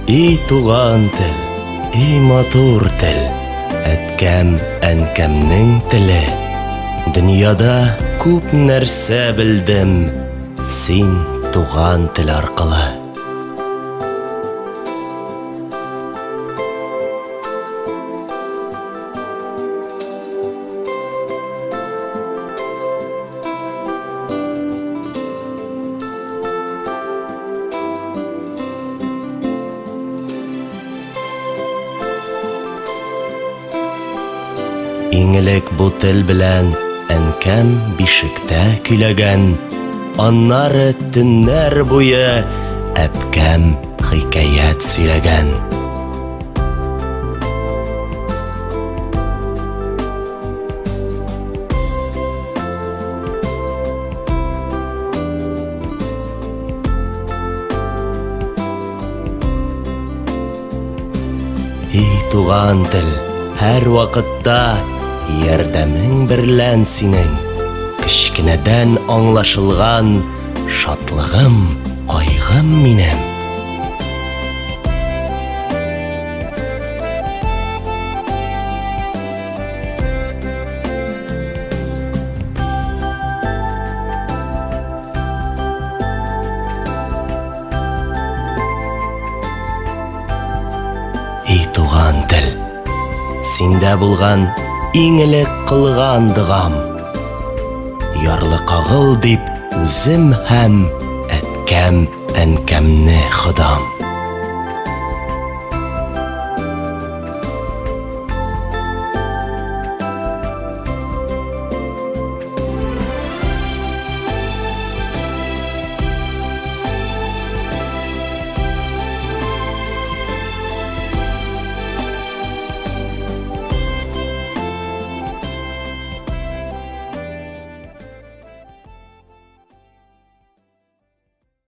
И туган тел, и матур тел, әткәм, әнкәмнең теле. Дөньяда күп нәрсә белдем, син туган тел аркылы. Иңелек бу тел белән әнкәм бишектә көйләгән, аннары төннәр буе әпкәм хикәят сөйләгән. И туган тел, һәр вакытта ярдәмең берлән синең, кечкенәдән аңлашылган шатлыгым, кайгым минем. И туган тел, синдә булган иң элек кылган догам, ярлы кагыл дип үзем һәм әткәм, әнкәмне ходам.